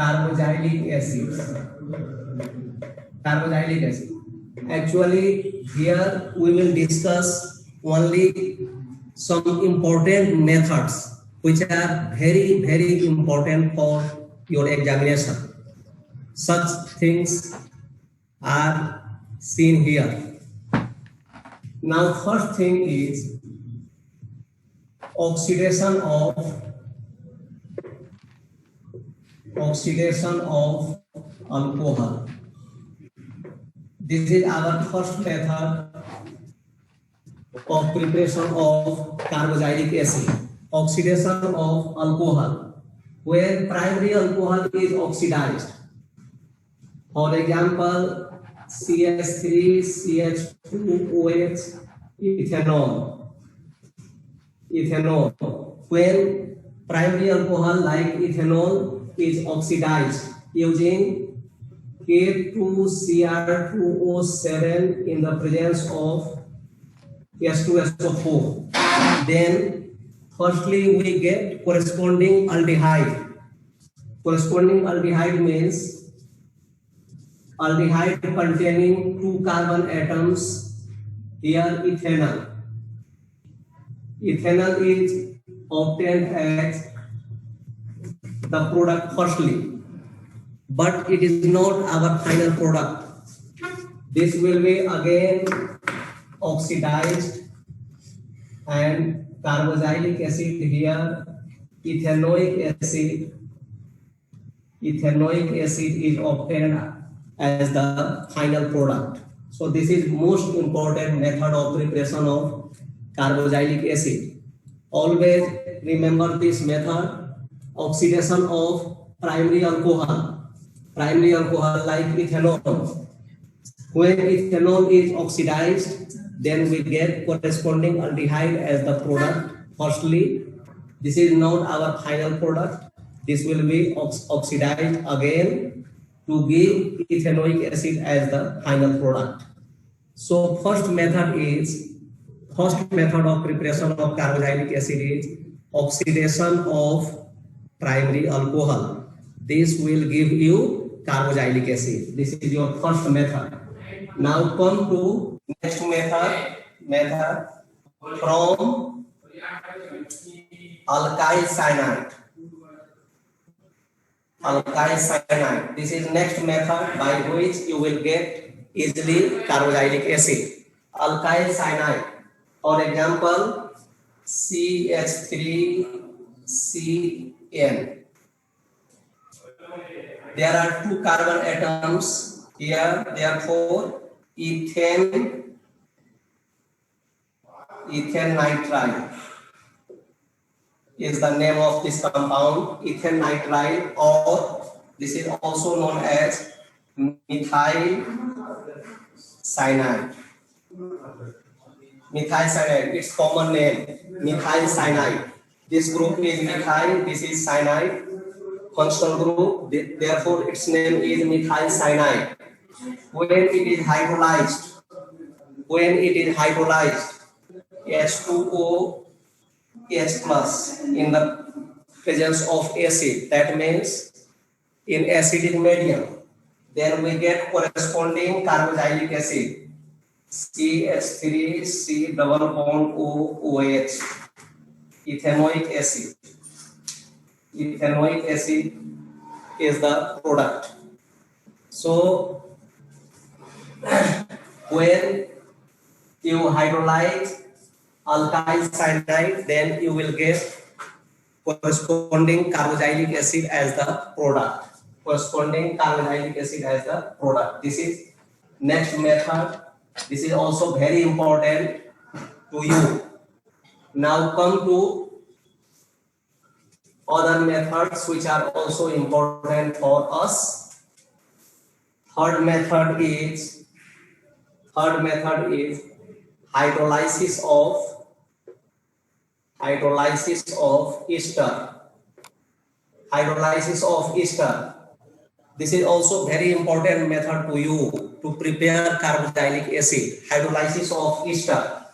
carboxylic acid. Carboxylic acid. Actually, here we will discuss only some important methods which are very important for your examination. Such things are seen here. Now, first thing is oxidation of alcohol. This is our first method of preparation of carboxylic acid. Oxidation of alcohol, where primary alcohol is oxidized. For example, CH3, CH2OH, ethanol. When primary alcohol like ethanol is oxidized using K2Cr2O7 in the presence of H2SO4, then firstly we get corresponding aldehyde. Corresponding aldehyde means aldehyde containing 2 carbon atoms. Here ethanol. Ethanol is obtained as the product firstly, but it is not our final product. This will be again oxidized and carboxylic acid here, ethanoic acid is obtained as the final product. So this is most important method of preparation of carboxylic acid. Always remember this method. Oxidation of primary alcohol like ethanol. When ethanol is oxidized, then we get corresponding aldehyde as the product. Firstly, this is not our final product. This will be oxidized again to give ethanoic acid as the final product. So first method of preparation of carboxylic acid is oxidation of primary alcohol. This will give you carboxylic acid. This is your first method. Now come to next method from alkyl cyanide. This is next method by which you will get easily carboxylic acid. Alkyl cyanide. For example, CH3CN. There are 2 carbon atoms here, therefore ethane nitrile is the name of this compound, ethane nitrile, or this is also known as methyl cyanide. Its common name, methyl cyanide. This group is methyl, this is cyanide, functional group, therefore its name is methyl cyanide. When it is hydrolyzed, H2OH plus in the presence of acid, that means in acidic medium, then we get corresponding carboxylic acid, CH3 C double bond OOH, ethanoic acid. Ethanoic acid is the product. So when you hydrolyze alkyl cyanide, then you will get corresponding carboxylic acid as the product. This is next method. This is also very important to you. Now come to other methods which are also important for us. Third method is hydrolysis of ester. This is also very important method to you to prepare carboxylic acid. Hydrolysis of ester.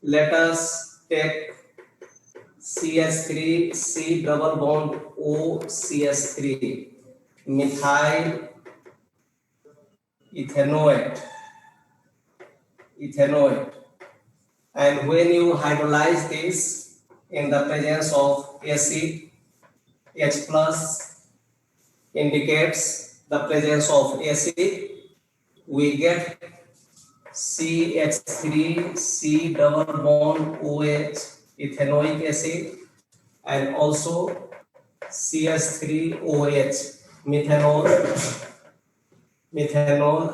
Let us take CH3 C double bond O CH3 methyl ethanoate. And when you hydrolyze this in the presence of acid, H plus indicates the presence of acid, we get CH3 C double bond OH ethanoic acid, and also CH3OH methanol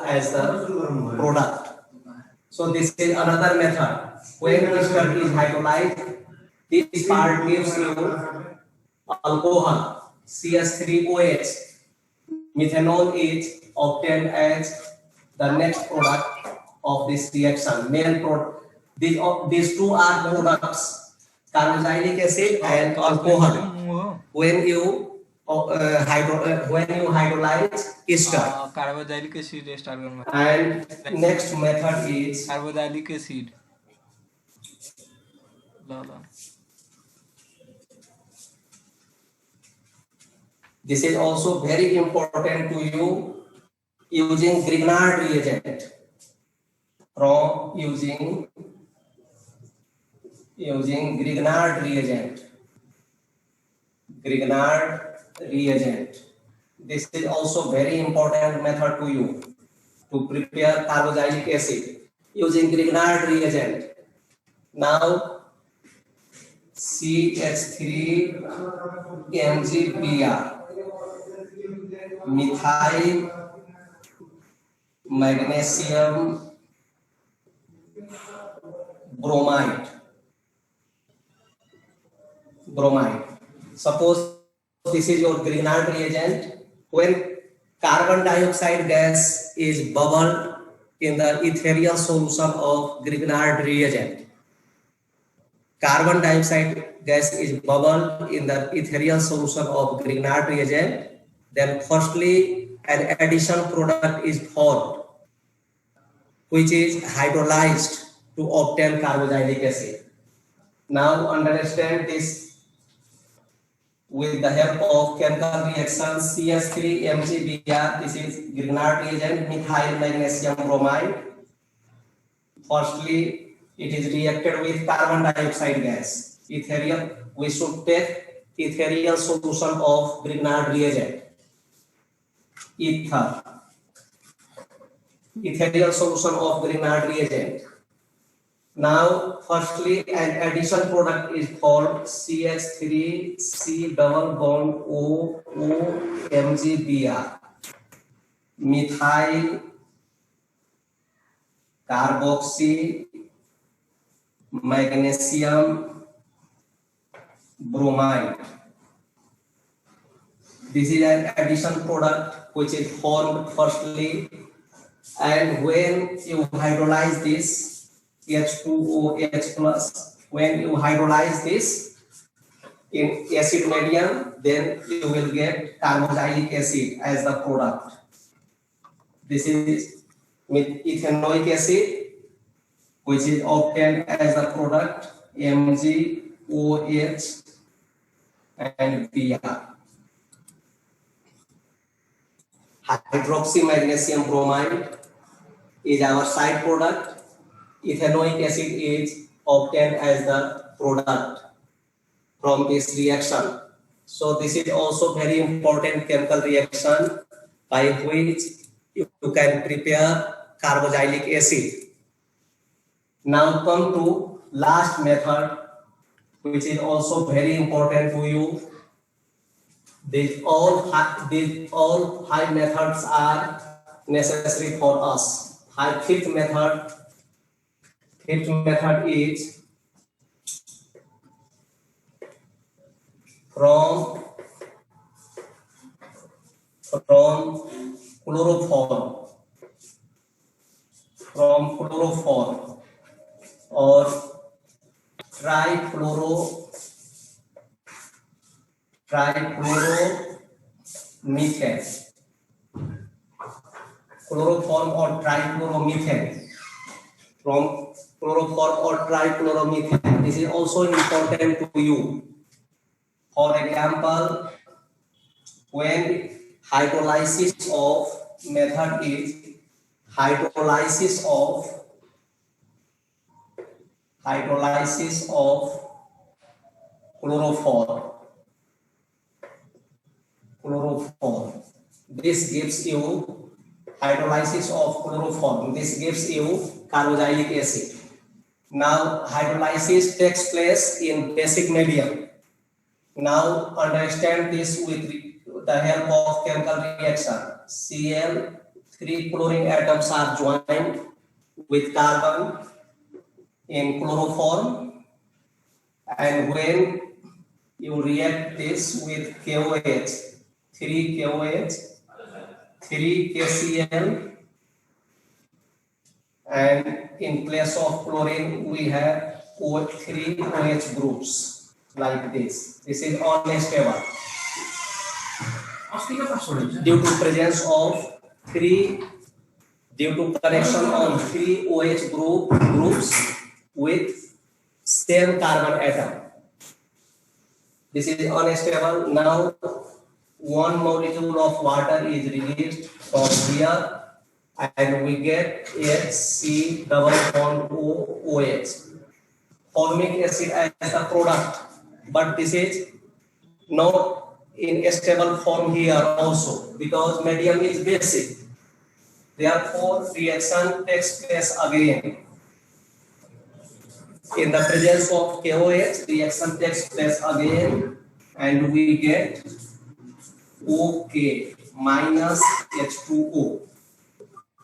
as the product. So this is another method. When ester is hydrolyzed, this part gives you alcohol CH3OH. Methanol is obtained as the next product of this reaction. Main product. These two are products: carboxylic acid and alcohol. When you hydrolyze ester. Carboxylic acid start करना. And next method is carboxylic acid. This is also very important to you using Grignard reagent. From using Grignard reagent. This is also very important method to you to prepare carboxylic acid using Grignard reagent. Now CH3 MgBr methyl magnesium bromide. Suppose this is your Grignard reagent. When carbon dioxide gas is bubbled in the ethereal solution of Grignard reagent, carbon dioxide gas is bubbled in the ethereal solution of Grignard reagent, then firstly an addition product is formed, which is hydrolyzed to obtain carboxylic acid. Now understand this with the help of chemical reaction CH3 MgBr. This is Grignard reagent, methyl magnesium bromide. Firstly, it is reacted with carbon dioxide gas. Ethereal, we should take ethereal solution of Grignard reagent. Ethereal solution of Grignard reagent. Now, firstly, an addition product is called CH3 C double bond O MgBr. Methyl carboxy magnesium bromide. This is an addition product which is formed firstly, and when you hydrolyze this H2OH plus, when you hydrolyze this in acid medium, then you will get carboxylic acid as the product. This is ethanoic acid, which is obtained as the product MgOH and Br. Hydroxy magnesium bromide is our side product. Ethanoic acid is obtained as the product from this reaction. So this is also very important chemical reaction by which you can prepare carboxylic acid. Now come to last method, which is also very important to you. These all five methods are necessary for us. Fifth method is from chloroform or trichloromethane. Chloroform or trichloromethane. From chloroform or trichloromethane. This is also important to you. For example, when hydrolysis of method is hydrolysis of chloroform. This gives you hydrolysis of chloroform. This gives you carboxylic acid. Now hydrolysis takes place in basic medium. Now understand this with the help of chemical reaction. Cl, 3 chlorine atoms are joined with carbon in chloroform, and when you react this with KOH, 3 KOH, 3 KCl, and in place of chlorine we have 3 OH groups like this. This is unstable due to presence of 3, due to connection of 3 OH groups with same carbon atom. This is unstable. Now 1 molecule of water is released from here and we get HC double bond OH. Formic acid as a product, but this is not in a stable form here also because medium is basic. Therefore, reaction takes place again. In the presence of KOH, reaction takes place again and we get OK minus H2O.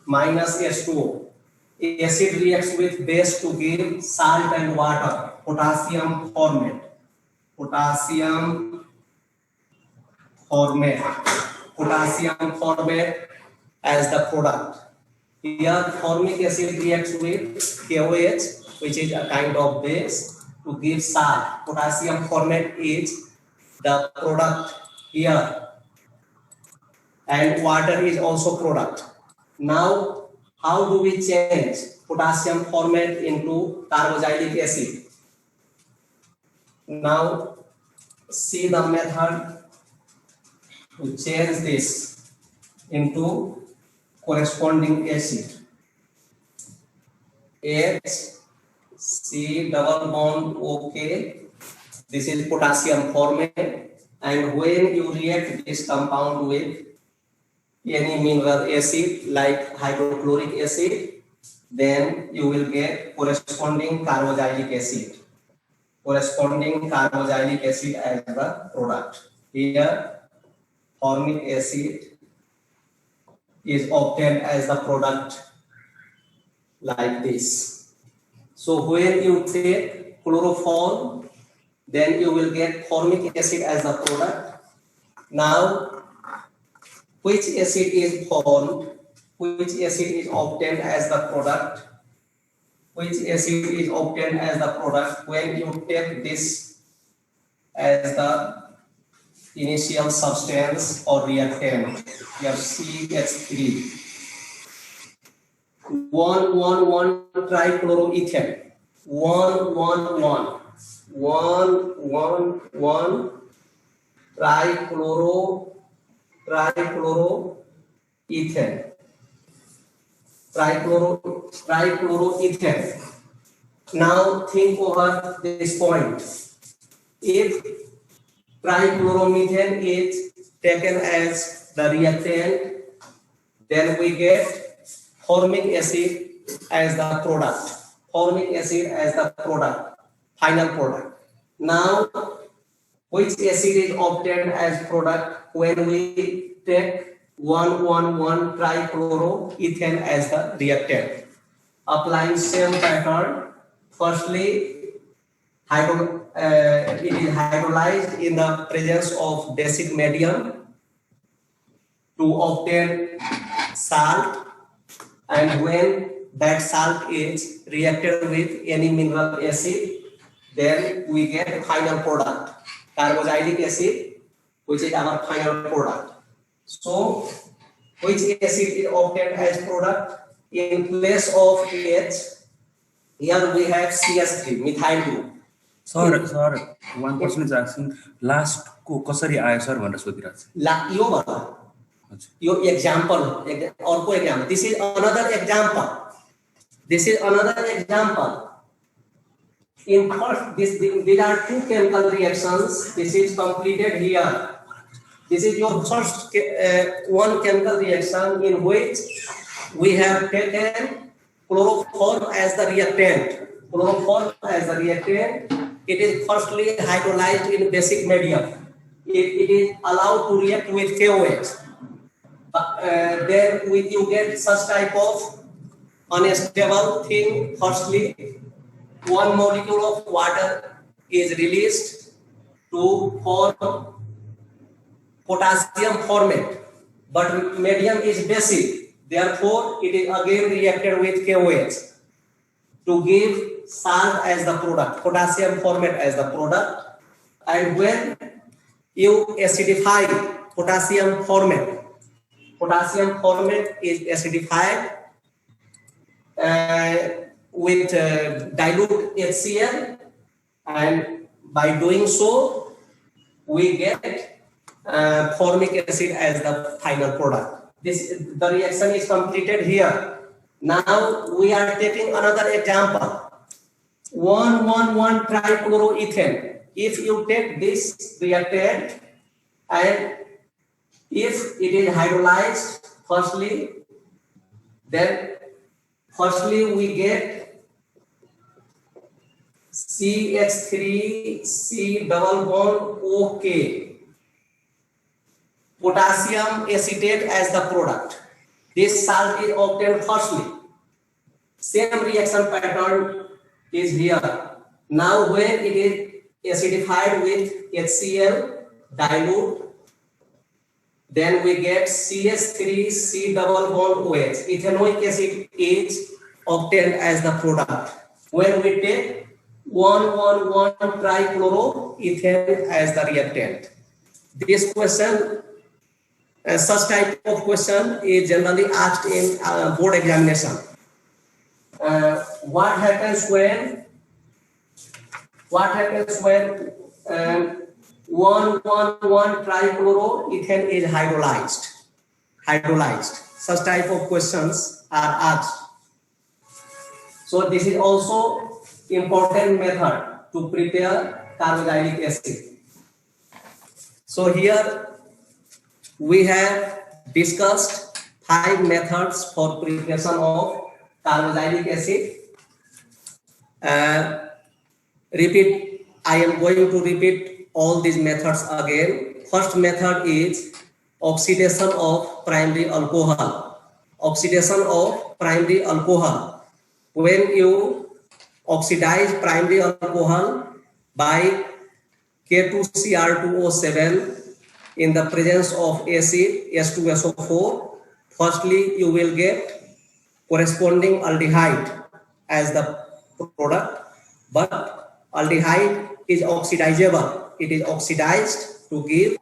Minus H2O. Acid reacts with base to give salt and water, potassium formate. Potassium formate as the product. Here formic acid reacts with KOH, which is a kind of base, to give salt. Potassium formate is the product here, and water is also product. Now, how do we change potassium formate into carboxylic acid? Now, see the method to change this into corresponding acid. HC double bond OK. This is potassium formate, and when you react this compound with any mineral acid like hydrochloric acid, then you will get corresponding carboxylic acid. Corresponding carboxylic acid as the product. Here, formic acid is obtained as the product like this. So when you take chloroform, then you will get formic acid as the product. Now, which acid is formed? Which acid is obtained as the product? Which acid is obtained as the product when you take this as the initial substance or reactant? Here CH3. 1,1,1 trichloroethane. 1,1,1. 1,1,1 trichloroethane. Trichloroethane. Now think over this point. If trichloromethane is taken as the reactant, then we get formic acid as the product. Formic acid as the product, final product. Now, which acid is obtained as product when we take 1,1,1 trichloroethane as the reactant? Applying same pattern. Firstly, it is hydrolyzed in the presence of basic medium to obtain salt, and when that salt is reacted with any mineral acid, then we get final product, carboxylic acid, which is our final product. So, which acid is obtained as product? In place of H, here we have CH3, methyl group. Sir, one person is asking, last को कसरी आयो sir भनेर सोधिरहेको छ। यो भन, यो example, अर्को example. This is another example. This is another example. In first, these are two chemical reactions. This is completed here. This is your first one chemical reaction in which we have taken chloroform as the reactant. Chloroform as the reactant. It is firstly hydrolyzed in basic medium. It is allowed to react with KOH. Then you get such type of unstable thing. Firstly, one molecule of water is released to form potassium formate, but medium is basic. Therefore, it is again reacted with KOH to give salt as the product, potassium formate as the product. And when you acidify potassium formate is acidified with dilute HCl, and by doing so, we get formic acid as the final product. The reaction is completed here. Now we are taking another example. 1,1,1-trichloroethane. If you take this reactant and if it is hydrolyzed firstly we get CH3 C double bond OK, potassium acetate as the product. This salt is obtained firstly. Same reaction pattern is here. Now when it is acidified with HCl dilute, then we get CH3 C double bond OH. Ethanoic acid is obtained as the product. When we take 1,1,1-trichloroethane as the reactant. This question, such type of question is generally asked in board examination. What happens when 1,1,1-trichloroethane is hydrolyzed? Such type of questions are asked. So this is also important method to prepare carboxylic acid. So here we have discussed 5 methods for preparation of carboxylic acid. I am going to repeat all these methods again. First method is oxidation of primary alcohol. Oxidation of primary alcohol. When you oxidize primary alcohol by K2Cr2O7 in the presence of acid H2SO4, firstly you will get corresponding aldehyde as the product, but aldehyde is oxidizable. It is oxidized to give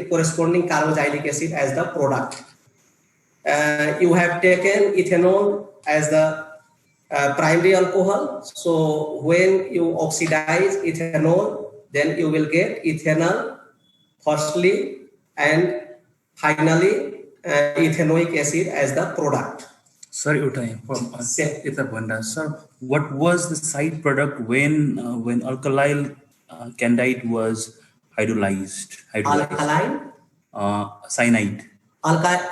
corresponding carboxylic acid as the product. You have taken ethanol as the primary alcohol. So when you oxidize ethanol, then you will get ethanol firstly, and finally ethanoic acid as the product. Sir, sir, what was the side product when alkyl candide was hydrolyzed? Alkaline? Cyanide.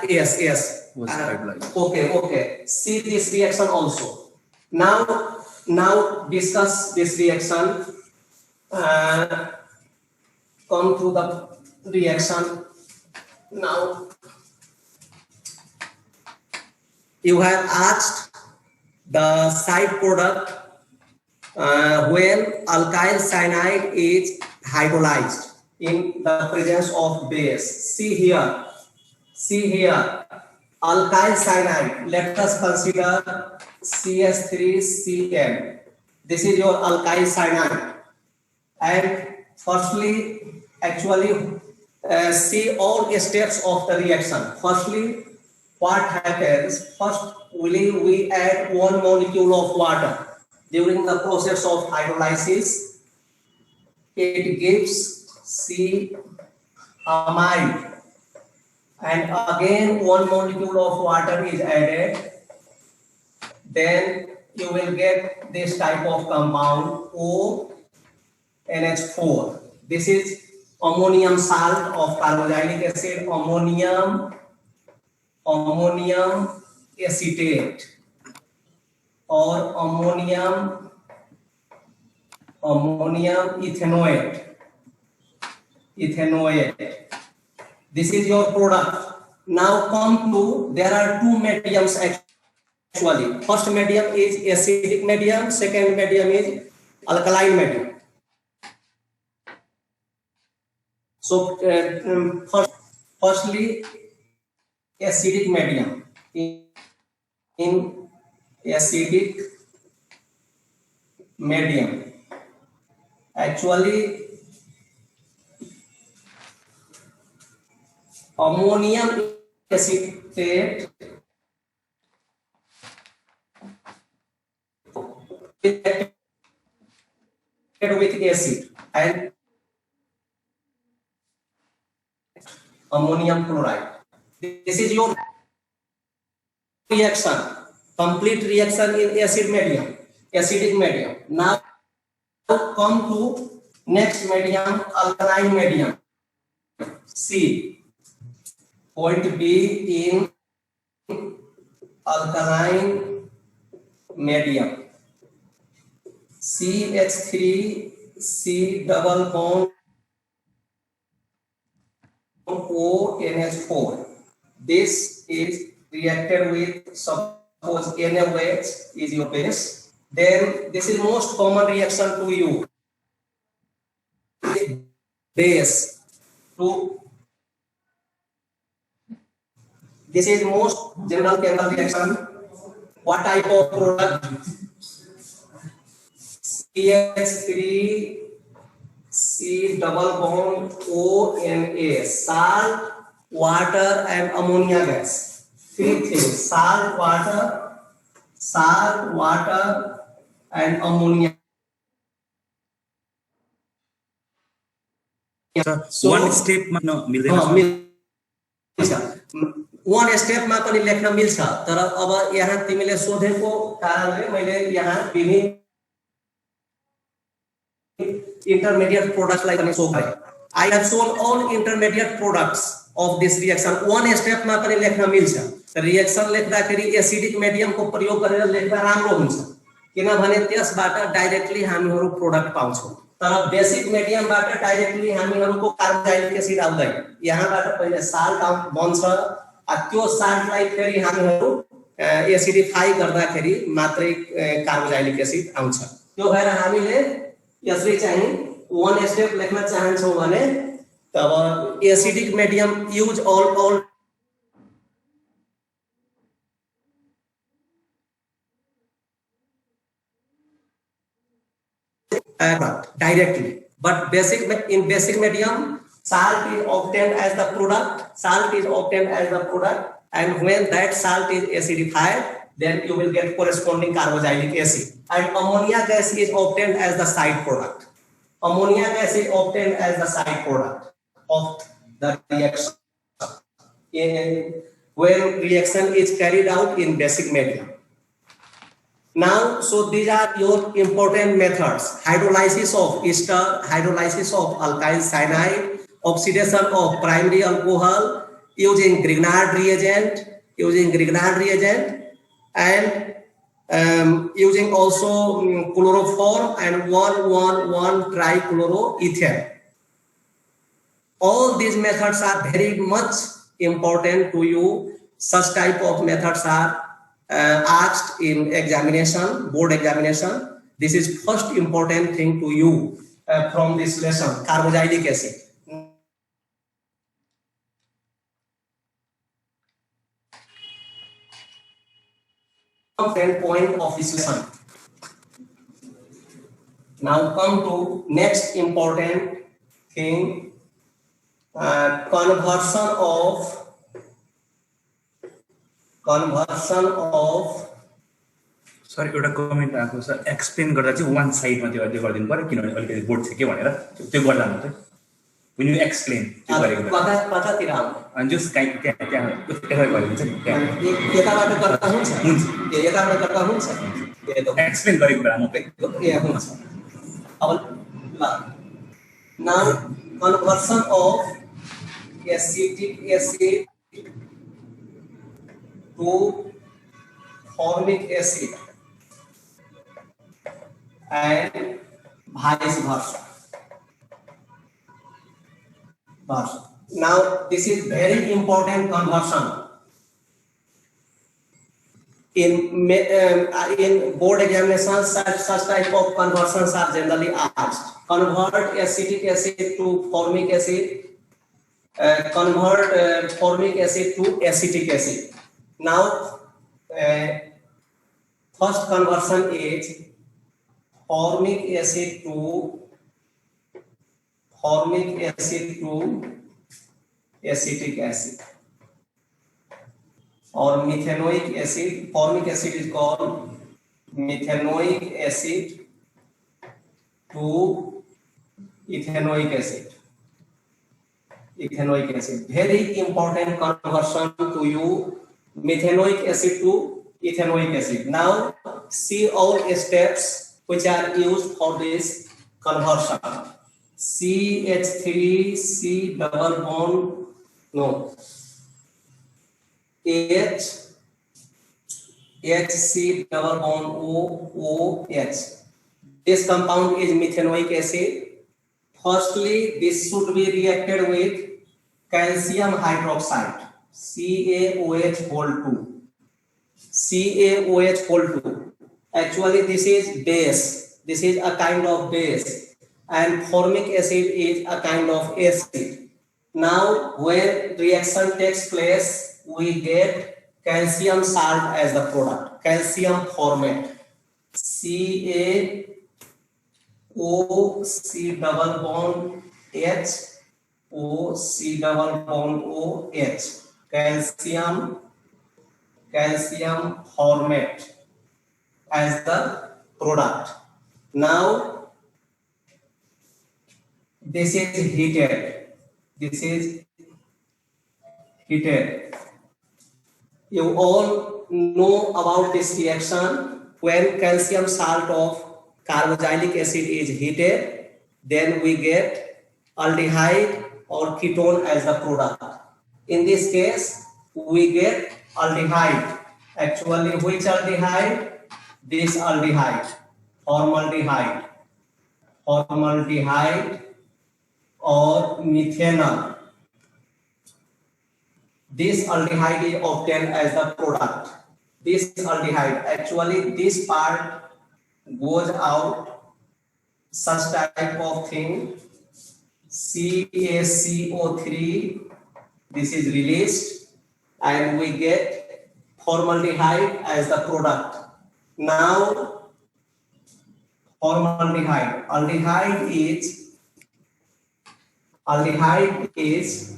Yes. Was hydrolyzed. Okay. See this reaction also. Now discuss this reaction. Come to the reaction. Now you have asked the side product when alkyl cyanide is hydrolyzed in the presence of base. See here, alkyl cyanide. Let us consider CH3Cl. This is your alkyl cyanide. And firstly, actually, see all steps of the reaction. Firstly, what happens? First, we add one molecule of water. during the process of hydrolysis, it gives C amide, and again one molecule of water is added, then you will get this type of compound ONH4. This is ammonium salt of carboxylic acid, ammonium acetate, or ammonium ethanoate. This is your product. Now come to, there are two mediums actually. First medium is acidic medium, second medium is alkaline medium. So firstly acidic medium. In acidic medium, actually ammonium acetate with acid and ammonium chloride. This is your reaction, complete reaction in acidic medium. Now come to next medium, alkaline medium. C, point B in alkaline medium. CH3 C double bond ONH4. This is reacted with, suppose NaOH is your base. Then this is most common reaction to you. Base to, this is most general chemical reaction. What type of product? CH3 C double bond ONA, salt, water and ammonia gas. Three things: salt, water and ammonia. So, one step one step में पनि लेख्न मिल्छ, तर अब यहाँ तिमीले सोधेको कारणले मैले यहाँ विभिन्न intermediate products like I have shown all intermediate products of this reaction. One step में पनि लेख्न मिल्छ। रिएक्सन लेख्दाखेरि एसिडिक medium को प्रयोग गरेर लेख्दा राम्रो हुन्छ, किनभने त्यसबाट डाइरेक्टली हामीहरु प्रोडक्ट पाउँछौं। तर बेसिक मिडियमबाट डाइरेक्टली हामीहरुको कार्बोक्सिलिक एसिड आउँदैन। यहाँबाट पहिले साल्ट बन्छ, त्यो साल्टलाई फेरि हामीहरु एसिडिफाई गर्दाखेरि मात्रै कार्बोक्सिलिक एसिड आउँछ। त्यो भएर हामीले यसले चाहिँ one step लेख्न चाहन्छौं भने तब acidic medium use all directly, but in basic medium salt is obtained as the product, and when that salt is acidified, then you will get corresponding carboxylic acid, and ammonia gas is obtained as the side product. Ammonia gas is obtained as the side product of the reaction when reaction is carried out in basic medium. Now, so these are your important methods: hydrolysis of ester, hydrolysis of alkyl cyanide, oxidation of primary alcohol using Grignard reagent, and using also chloroform and 1,1,1 trichloroethane. All these methods are very much important to you. Such type of methods are asked in examination, board examination. This is first important thing to you from this lesson, carboxylic acid. Point of this lesson. Now come to next important thing, conversion of sir एउटा comment आएको छ explain गर्दा चाहिँ वान साइडमा त्यो गरिदिनु पर्यो किनभने अलिकति बोर्ड छ के भनेर त्यो गर्दा मात्रै when you explain त्यो गरेको कतातिर आउनु अनि जस कहीँ त्यहाँ यता गरेको हुन्छ नि त्यहाँ यताबाट गर्दा हुन्छ हुन्छ यताबाट गर्दा हुन्छ एक्सप्लेन गरेको बेला मात्रै हुन्छ अब ल now conversion of acetic acid to formic acid and vice versa. Now this is very important conversion. In board examinations, such type of conversions are generally asked. Convert acetic acid to formic acid. Convert formic acid to acetic acid. Now, first conversion is formic acid to acetic acid or methanoic acid. Formic acid is called methanoic acid to ethanoic acid. Ethanoic acid, very important conversion to you. Methanoic acid to ethanoic acid. Now see all steps which are used for this conversion. CH3 C double bond no H HC double bond OH. This compound is methanoic acid. Firstly, this should be reacted with calcium hydroxide CaOH whole 2. CaOH whole 2. Actually, this is base. This is a kind of base, and formic acid is a kind of acid. Now, when reaction takes place, we get calcium salt as the product. Calcium formate. CaO C double bond H O C double bond OH. Calcium formate as the product. Now this is heated. You all know about this reaction. When calcium salt of carboxylic acid is heated, then we get aldehyde or ketone as the product. In this case, we get aldehyde. Actually, which aldehyde? This aldehyde, formaldehyde or methanol. This aldehyde is obtained as the product. This aldehyde, actually this part goes out, such type of thing. CaCO3, this is released, and we get formaldehyde as the product. Now formaldehyde, aldehyde is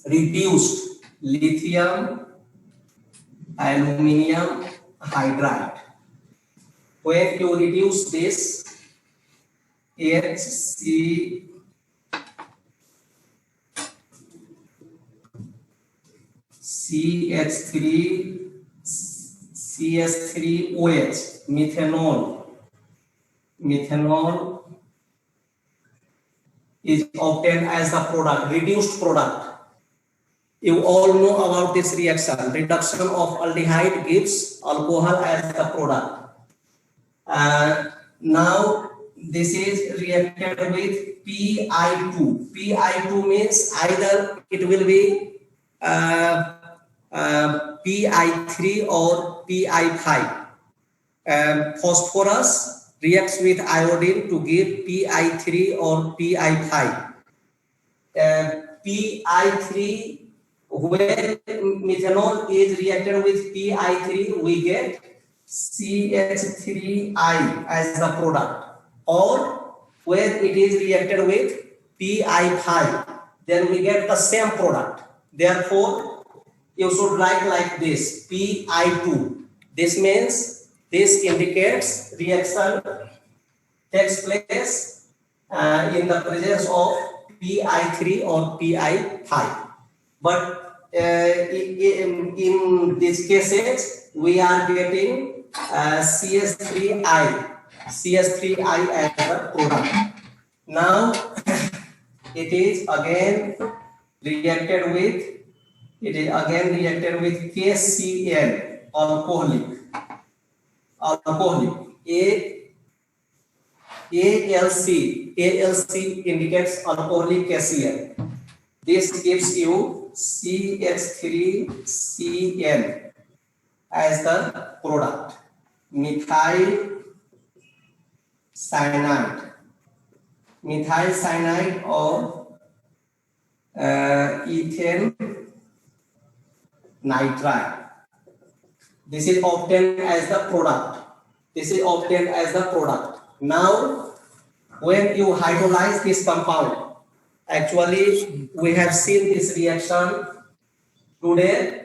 reduced lithium aluminum hydride. When you reduce this CH3OH, methanol is obtained as the product, reduced product. You all know about this reaction. Reduction of aldehyde gives alcohol as the product. Now this is reacted with Pi2. Pi2 means either it will be Pi3 or Pi5. Phosphorus reacts with iodine to give Pi3 or Pi5. Pi3, when methanol is reacted with Pi3, we get CH3I as the product. Or when it is reacted with Pi5, then we get the same product. Therefore, you should write like this, Pi2. This means this indicates reaction takes place in the presence of Pi3 or Pi5. But in these cases, we are getting CS3I as the product. Now it is again reacted with KCl, alcoholic. ALC indicates alcoholic KCl. This gives you CH3Cl as the product. Methyl cyanide or ethane nitride. This is obtained as the product. Now, when you hydrolyze this compound, actually we have seen this reaction today.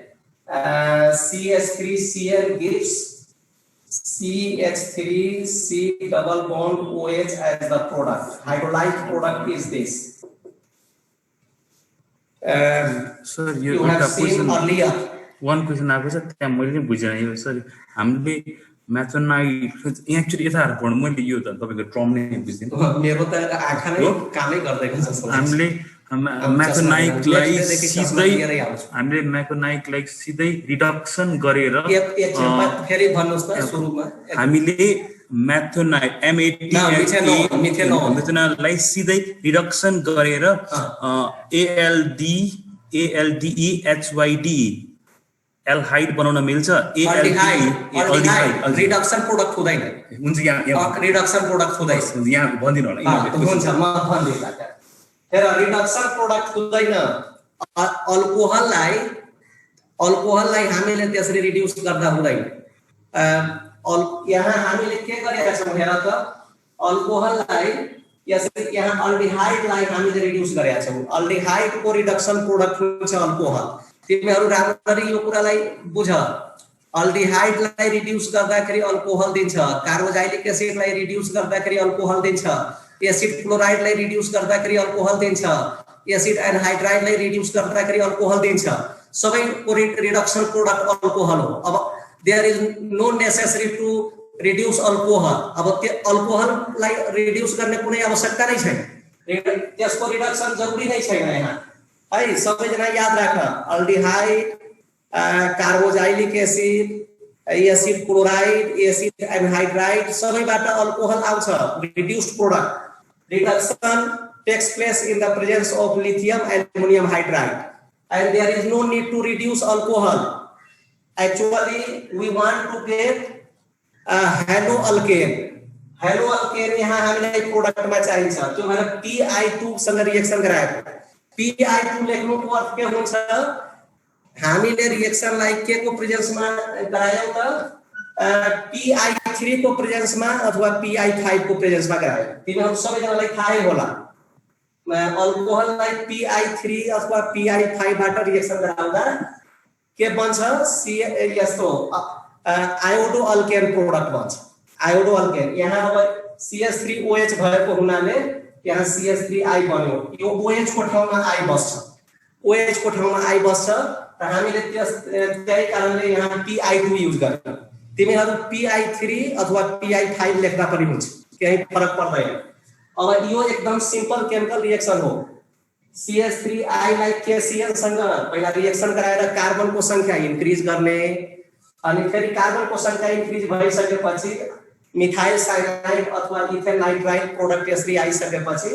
CH3Cl gives CH3C double bond OH as the product. Hydrolyzed product is this. Sir, you have seen earlier. One question I was at the sorry, I'm the मैथोनाइट actually यताहरु पढ्नु मैले यो त तपाईको term नै बुझ्दिन मेरो त आँखा नै कामै गर्दैन जस्तो लाग्छ हामीले म्याथोनाइटलाई सिधै रिडक्सन गरेर फेरि भन्नुस् त सुरुमा हामीले म्याथोनाइट मेथनोललाई सिधै रिडक्सन गरेर ALDEHYD एल्हाइड बनाउन मिल्छ एल्डिहाइड रिडक्सन प्रोडक्ट हुँदैन हुन्छ यहाँ रिडक्सन प्रोडक्ट हुँदैन यहाँ भन्दिनु होला हुन्छ म भन्दिला तर रिडक्सन प्रोडक्ट हुँदैन अल्कोहललाई हामीले त्यसरी रिड्युस गर्दा हुँदैन यहाँ हामीले के गरेका छौं हेर त अल्कोहललाई यसरी यहाँ अल्डिहाइडलाई हामीले रिड्युस गरेका छौं अल्डिहाइड को रिडक्सन प्रोडक्ट हुन्छ अल्कोहल तिमीहरु राम्ररी यो कुरालाई बुझ अल्डिहाइडलाई रिड्युस गर्दाखेरि अल्कोहल दिन्छ कार्बोक्सिलिक एसिडलाई रिड्युस गर्दाखेरि अल्कोहल दिन्छ एसिड क्लोराइडलाई रिड्युस गर्दाखेरि अल्कोहल दिन्छ एसिड एनहाइड्राइडलाई रिड्युस गर्दाखेरि अल्कोहल दिन्छ सबैको रिडक्सन प्रोडक्ट अल्कोहल हो अब there is no necessary to reduce alcohol अब त्यो अल्कोहललाई रिड्युस गर्ने कुनै आवश्यकता नै छैन त्यसको रिडक्सन जरुरी नै छैन यहाँ है सबैजना याद राख aldehyde carboxylic acid acid chloride acid anhydride सबैबाट अल्कोहल आउँछ reduced product reduction takes place in the presence of lithium and ammonium hydride and there is no need to reduce alcohol actually we want to get haloalkane यहाँ हामीलाई प्रोडक्टमा चाहिन्छ त्यो भनेर Pi2 सँग reaction गराएको Pi2 लेख्नुको अर्थ के हुन्छ हामीले रिएक्सनलाई के को प्रेजेन्समा गरायौ त Pi3 को प्रेजेन्समा अथवा Pi5 को प्रेजेन्समा गरायो तिमीहरु सबैजनालाई थाहै होला अल्कोहललाई Pi3 अथवा Pi5 बाट रिएक्सन गराउँदा के बन्छ यस्तो आयोडो अल्केन प्रोडक्ट बन्छ आयोडो अल्केन यहाँ अब CH3OH भएको हुनाले यहाँ CH3I बन्यो यो OH को ठाउँमा I बस्छ OH को ठाउँमा I बस्छ र हामीले त्यही कारणले यहाँ Pi2 युज गर्छौं तिमीहरु Pi3 अथवा Pi5 लेख्दा पनि हुन्छ केही फरक पर्दैन अब यो एकदम सिम्पल केमिकल रिएक्सन हो CH3I लाई KCl सँग पहिला रिएक्सन गराएर कार्बनको संख्या इन्क्रिज गर्ने अनि फेरि कार्बनको संख्या इन्क्रिज भइसकेपछि मिथाइल साइनाइड अथवा इथेन नाइट्राइड प्रोडक्ट यसरी आइसकेपछि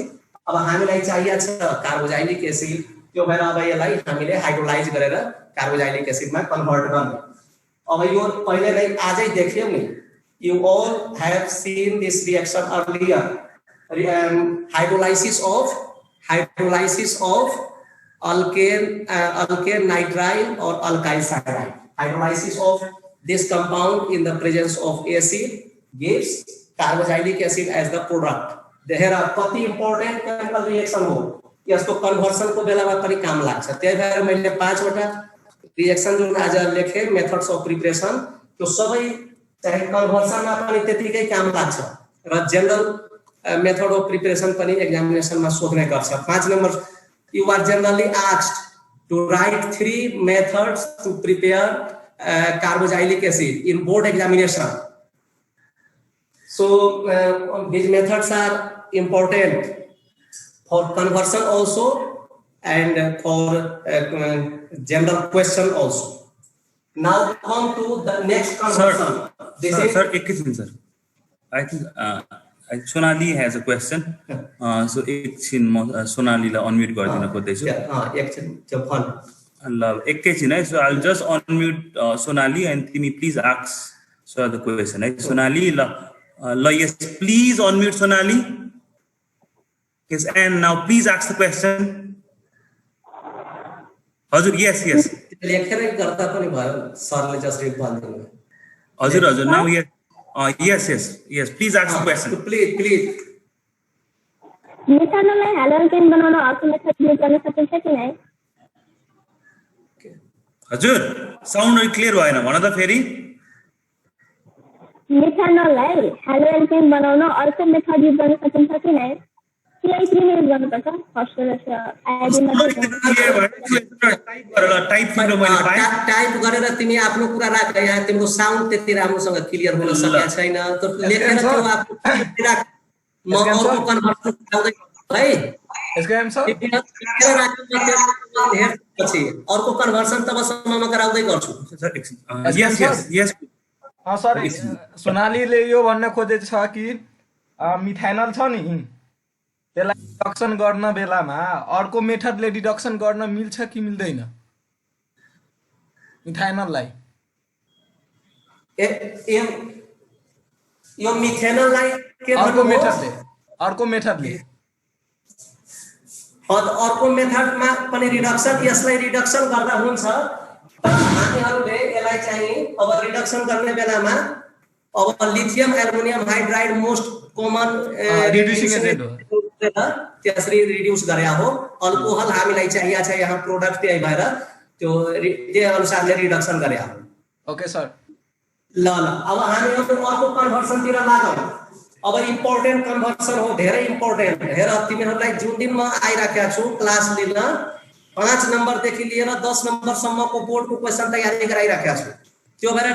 अब हामीलाई चाहिएको छ कार्बोक्सिलिक एसिड त्यो भएर अब यसलाई हामीले हाइड्रोलाइज गरेर कार्बोक्सिलिक एसिडमा कन्भर्ट गर्ने अब यो पहिले नै आजै देख्यौ नि you all have seen this reaction earlier hydrolysis of alkane nitride or alkyl cyanide hydrolysis of this compound in the presence of acid gives carboxylic acid as the product there are कति important chemical reaction हो यसको conversion को बेलामा पनि काम लाग्छ त्यही भएर मैले 5 वटा रिएक्सन जुन आज लेखे मेथड्स अफ प्रिपरेसन त्यो सबै चाहिँ कन्भर्सनमा पनि त्यतिकै काम लाग्छ र जनरल मेथड अफ प्रिपरेसन पनि एक्जामिनेसनमा सोध्ने गर्छ 5 number you are generally asked to write 3 methods to prepare carboxylic acid in board examination so these methods are important for conversion also and for general question also. Now come to the next conversion. Sir, sir. I think Sonali has a question. So एकछिन म सोनालीलाई unmute गरिदिन खोज्दैछु. एकछिन त्यो fun. ल एकैछिन है. So I'll just unmute Sonali and तिमी please ask sir the question है. Sonali yes, please unmute Sonali. Yes, and now please ask the question. Hazur, yes. लेखेरै गर्दा पनि भयो सरले जस्ट रिड भन्दिनु. Hazur, now yes, please ask the question. Please. मिथानोलाई hydrogen बनाउन अर्को मेथड युज गर्न सकिन्छ कि नै? हजुर साउन्ड क्लियर भएन भन त फेरि. मिथानोलाई हाइड्रोजन बनाउन अर्को मेथड युज गर्न सकिन्छ कि नै? CI3 युज गर्नुपर्छ फस्फोरस आयोडिन टाइप गरेर तिमी आफ्नो कुरा राख. यहाँ तिम्रो साउन्ड त्यति राम्रोसँग क्लियर हुन सकेको छैन. त लेखेर त्यो आफ्नो राख. म अर्को कन्भर्सन गराउँदै है. यसको आन्सर पछि अर्को कन्भर्सन तबसम्म म गराउँदै गर्छु. yes. सर सोनालीले यो भन्न खोजेको छ कि मिथाइनल छ नि त्यसलाई डिडक्सन गर्न बेलामा अर्को मेथडले डिडक्सन गर्न मिल्छ कि मिल्दैन मिथाइनललाई? यो मिथेनललाई के अर्को मेथडले अर्को मेथडमा पनि रिडक्सन यसलाई रिडक्सन गर्दा हुन्छ. हामीहरूले यसलाई चाहिँ अब रिडक्सन गर्ने बेलामा अब lithium aluminium hydride most common reducing agent हो त्यसरी रिड्युस गरे हो. अल्कोहल हामीलाई चाहिएको छ यहाँ प्रोडक्ट त्यही भएर त्यो अनुसारले रिडक्सन गरे हो. Okay sir. ल अब हामीहरू अर्को कन्भर्सनतिर लागौँ. अब इम्पोर्टेन्ट कन्भर्सन हो, धेरै इम्पोर्टेन्ट. हेर तिमीहरूलाई जुन दिन म आइराखेको छु क्लास लिन 5 नम्बरदेखि लिएर 10 नम्बरसम्मको बोर्डको क्वेसन तयारी गराइराखेको छु. त्यो भएर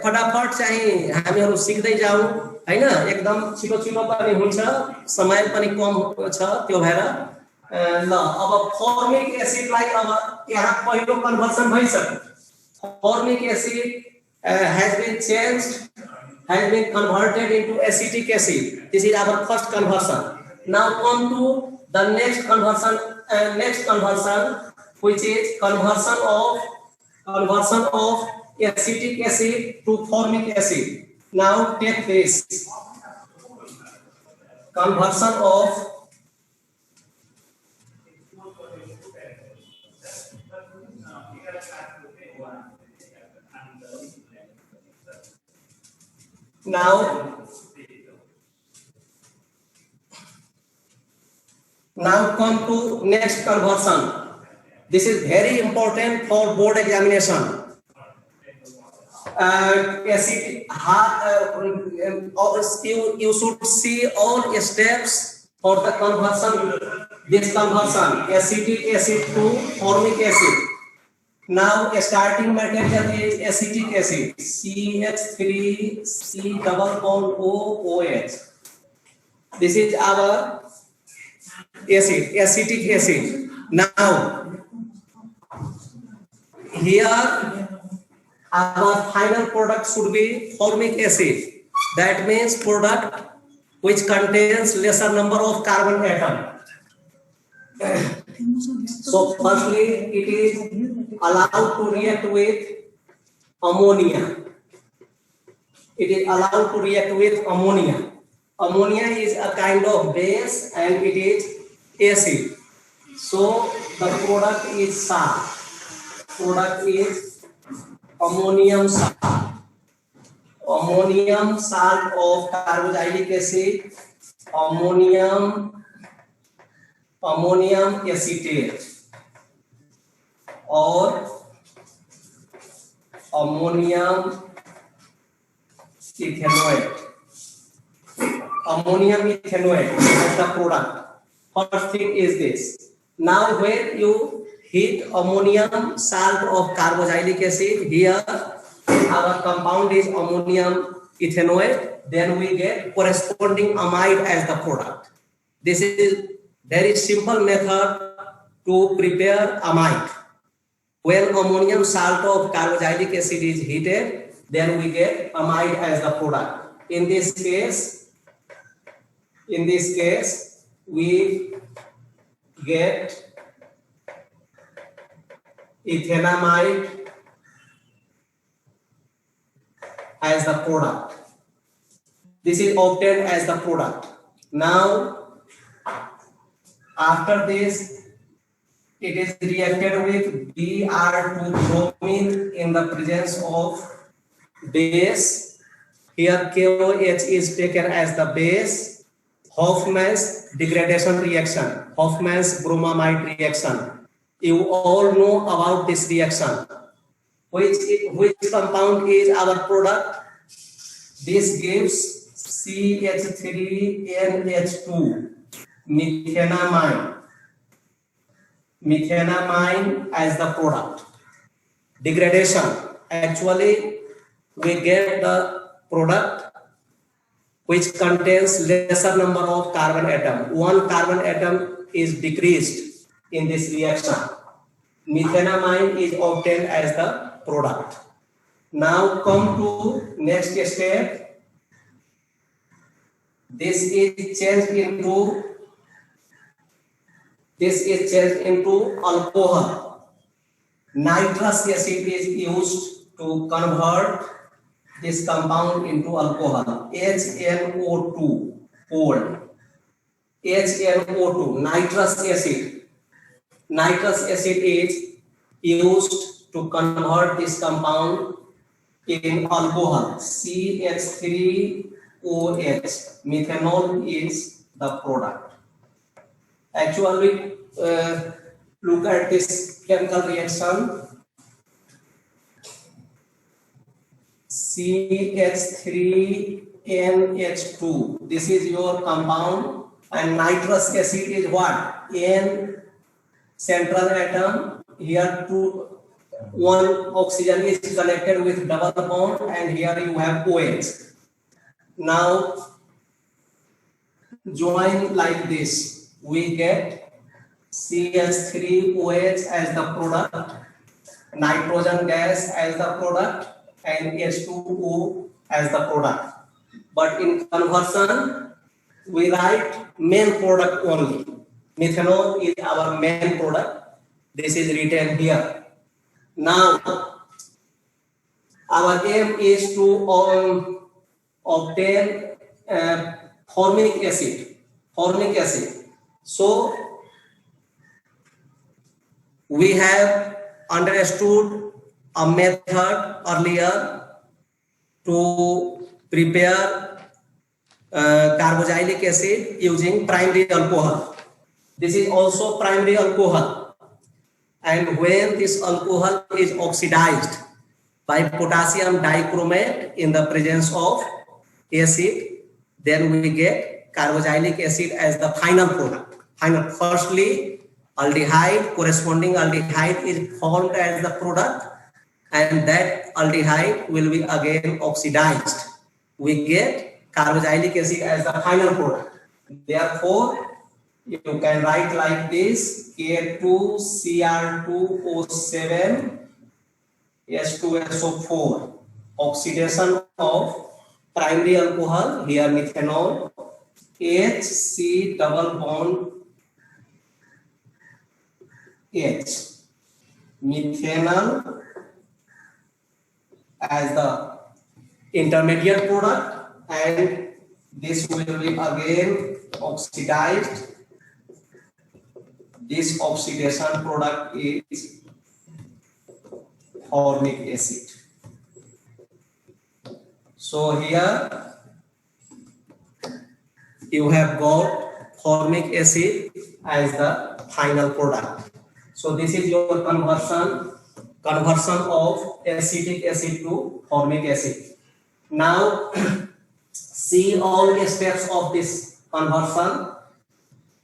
फटाफट चाहिँ हामीहरू सिक्दै जाऊ हैन. एकदम छिटो पनि हुन्छ, समय पनि कम छ. त्यो भएर ल अब फर्मिक एसिडलाई अब यहाँ पहिलो कन्भर्सन भइसक्यो. फर्मिक acid has been converted into acetic acid. This is our first conversion. Now come to the next conversion, which is conversion of acetic acid to formic acid. Now take this conversion of Now come to next conversion. This is very important for board examination. You should see all steps for the conversion. This conversion, acetic acid to formic acid. Now starting material is acetic acid, CH3C double bond OH. This is our acetic acid. Now here our final product should be formic acid. That means product which contains lesser number of carbon atom. So firstly it is allowed to react with ammonia. It is allowed to react with ammonia. Ammonia is a kind of base and it is acid. So the product is salt. Product is ammonium salt. Ammonium salt of carboxylic acid. Ammonium acetate or ammonium ethanoate. Ammonium ethanoate as the product. First thing is this. Now when you heat ammonium salt of carboxylic acid, here our compound is ammonium ethanoate, then we get corresponding amide as the product. This is very simple method to prepare amide. When ammonium salt of carboxylic acid is heated, then we get amide as the product. In this case, we get ethanamide as the product. This is obtained as the product. Now, after this, it is reacted with Br2 bromine in the presence of base. Here KOH is taken as the base. Hoffman's degradation reaction, Hoffman's bromamide reaction. You all know about this reaction. Which compound is our product? This gives CH3NH2, methanamine. Methanamine as the product. Degradation. Actually, we get the product which contains lesser number of carbon atom. One carbon atom is decreased in this reaction. Methanamine is obtained as the product. Now come to next step. This is changed into alcohol. Nitrous acid is used to convert this compound into alcohol. HNO2, old. HNO2, nitrous acid. Nitrous acid is used to convert this compound in alcohol. CH3OH. Methanol is the product. Actually, look at this chemical reaction. CH3NH2. This is your compound, and nitrous acid is what? N central atom. Here one oxygen is connected with double bond, and here you have OH. Now join like this. We get CH3OH as the product, nitrogen gas as the product, and H2O as the product. But in conversion, we write main product only. Methanol is our main product. This is written here. Now, our aim is to obtain formic acid. So, we have understood a method earlier to prepare carboxylic acid using primary alcohol. This is also primary alcohol, and when this alcohol is oxidized by potassium dichromate in the presence of acid, then we get carboxylic acid as the final product. Firstly, aldehyde, corresponding aldehyde is formed as the product, and that aldehyde will be again oxidized. We get carboxylic acid as the final product. Therefore, you can write like this: K2Cr2O7 H2SO4. Oxidation of primary alcohol, here methanol, HC double bond H. Methanol as the intermediate product, and this will be again oxidized. This oxidation product is formic acid. So here you have got formic acid as the final product. So this is your conversion conversion of acetic acid to formic acid. Now, see all the steps of this conversion.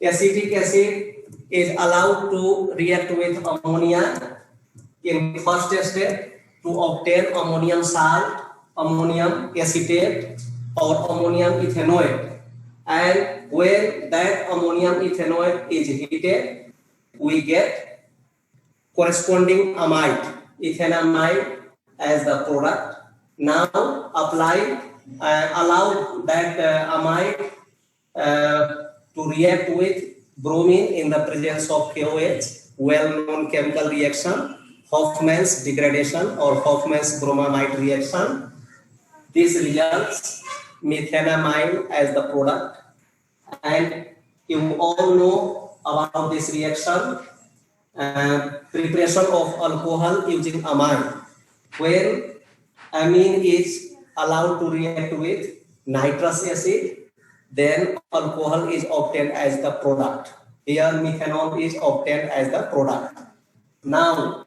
Acetic acid is allowed to react with ammonia in first step to obtain ammonium salt, ammonium acetate, or ammonium ethanoate. And when that ammonium ethanoate is heated, we get corresponding amide, ethanamide as the product. Now apply, allow that amide to react with bromine in the presence of KOH, well-known chemical reaction, Hoffman's degradation or Hoffman's bromamide reaction. This results methanamine as the product. And you all know about this reaction, preparation of alcohol using amine. When amine is allowed to react with nitrous acid, then alcohol is obtained as the product. Here methanol is obtained as the product. Now,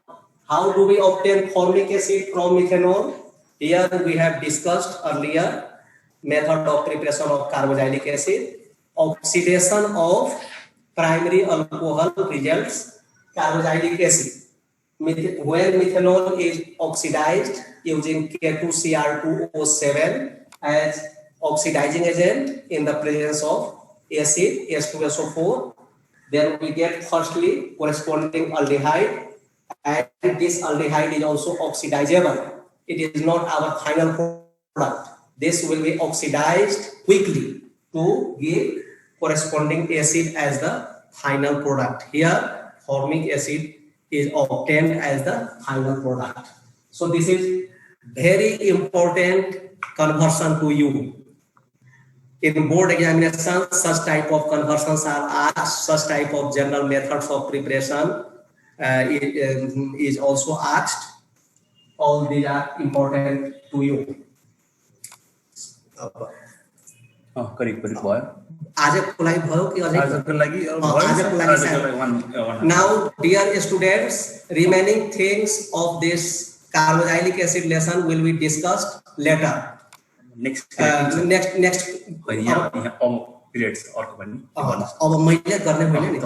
how do we obtain formic acid from methanol? Here we have discussed earlier method of preparation of carboxylic acid. Oxidation of primary alcohol results carboxylic acid. When methanol is oxidized using K2Cr2O7 as oxidizing agent in the presence of acid H2SO4, then we get firstly corresponding aldehyde, and this aldehyde is also oxidizable. It is not our final product. This will be oxidized quickly to give corresponding acid as the final product. Here formic acid is obtained as the final product. So this is very important conversion to you. In board examination, such type of conversions are asked, such type of general methods of preparation is also asked. All these are important to you. Correct भयो आजको लागि भयो कि अझै आजको लागि Now, dear students, remaining things of this carboxylic acid lesson will be discussed later. next periods अर्को पनि अब मैले गर्ने होइन नि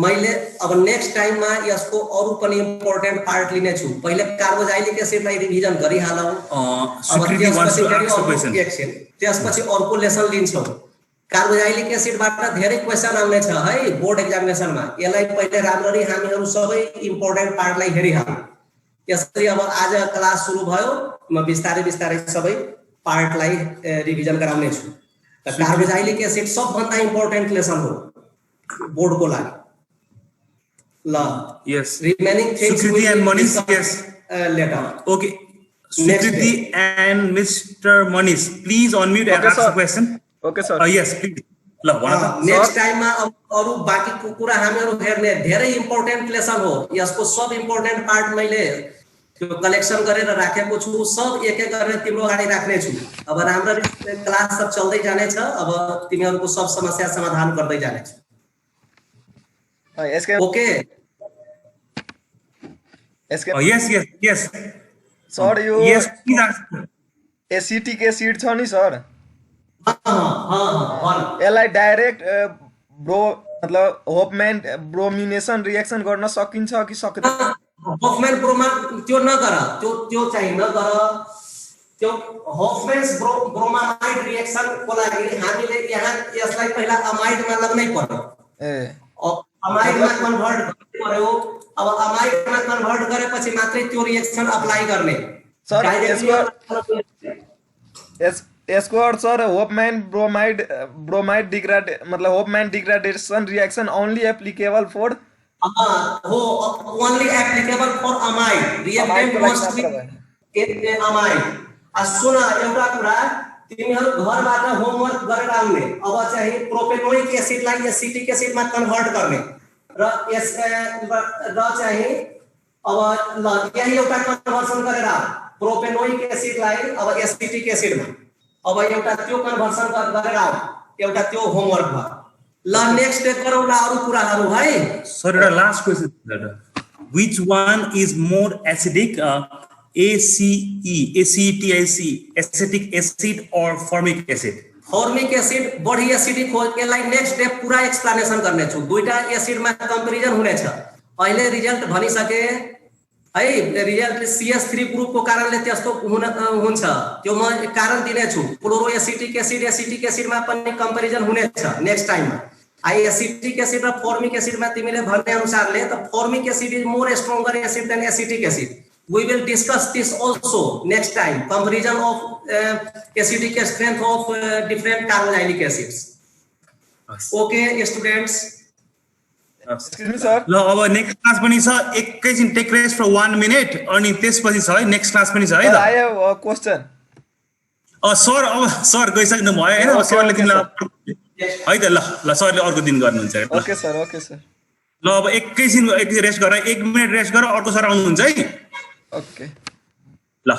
मैले अब नेक्स्ट टाइममा यसको अरु पनि इम्पोर्टेन्ट पार्ट लिने छु पहिले कार्बोक्सिलिक एसिडलाई रिभिजन गरिहालौं त्यसपछि अर्को लेसन लिन्छौं कार्बोक्सिलिक एसिडबाट धेरै क्वेशन आउने छ है बोर्ड एक्जामिनेसनमा यसलाई पहिले राम्ररी हामीहरु सबै इम्पोर्टेन्ट पार्टलाई हेरिहालौं त्यसरी अब आज क्लास सुरु भयो म बिस्तारै बिस्तारै सबै पार्टलाई रिभिजन गराउने छु कार्बोक्सिलिक एसिड सबभन्दा इम्पोर्टेन्ट लेसन हो बोर्डको लागि ल yes remaining things Sukriti and Manish yes later okay Sukriti and Mr. Manish please unmute and ask the question okay sir yes please ल नेक्स्ट टाइममा अरु बाँकी कुरा हामीहरु हेर्ने धेरै इम्पोर्टेन्ट लेसन हो यसको सब इम्पोर्टेन्ट पार्ट मैले त्यो कलेक्सन गरेर राखेको छु सब एक एक गरेर तिम्रो अगाडि राख्ने छु अब राम्ररी क्लास सब चल्दै जाने छ अब तिमीहरुको सब समस्या समाधान गर्दै जाने छु okay yes sir yo yes please ask acetic acid छ नि सर वन यसलाई डाइरेक्ट मतलब होपम्यान ब्रोमिनेसन रिएक्सन गर्न सकिन्छ कि सक्दैन हॉफमैन ब्रोमा त्यो नगर त्यो चाहिँ नगर त्यो हॉफमैन्स ब्रोमामाइड रिएक्सन को लागि हामीले यहाँ यसलाई पहिला अमाइडमा लाग्नै पर्यो अमाइडमा कन्भर्ट गर्नु पर्यो अब अमाइडमा कन्भर्ट गरेपछि मात्रै त्यो रिएक्सन अप्लाई गर्ने सर यसको अर्थ सर होपम्यान ब्रोमाइड डिग्रेड मतलब Hofmann degradation reaction only applicable for only applicable for amide reactant must be in amide सुन एउटा कुरा तिमीहरु घरबाट होमवर्क गरेर आउने अब चाहिँ प्रोपेनोइक एसिडलाई एसिटिक एसिडमा कन्भर्ट गर्ने र चाहिँ अब ल यही एउटा कन्भर्सन गरेर प्रोपेनोइक एसिडलाई अब एसिटिक एसिडमा अब एउटा त्यो कन्भर्सन गरेर आऊ एउटा त्यो होमवर्क भयो ल नेक्स्ट डे गरौँला अरु कुराहरु है सर एउटा last question which one is more acidic? ACETIC, acetic acid or formic acid? Formic acid बढी एसिडिक हो यसलाई नेक्स्ट स्टेप पूरा एक्सप्लेनेसन गर्ने छु दुईटा एसिडमा कम्पेरिजन हुनेछ अहिले रिजल्ट भनिसके है रिजल्ट CH3 ग्रुपको कारणले त्यस्तो हुन्छ त्यो म कारण दिने छु क्लोरो एसिटिक एसिडमा पनि कम्पेरिजन हुनेछ नेक्स्ट टाइममा आई एसिटिक एसिड र फॉर्मिक एसिडमा तिमीले भन्ने अनुसारले त formic acid is more stronger acid than acetic acid we will discuss this also next time comparison of acidic strength of different carboxylic acids okay students Excuse me, sir. ल अब next class पनि छ एकैछिन take rest फर 1 minute अनि त्यसपछि छ है next class पनि छ है त I have a question. Sir अब सर गइसक्नु भयो हैन अब सरले तिमीलाई है त ल सरले अर्को दिन गर्नुहुन्छ Okay, sir. Okay, sir. ल अब एकैछिन रेस्ट गर 1 मिनेट रेस्ट गर अर्को सर आउनुहुन्छ है Okay. ल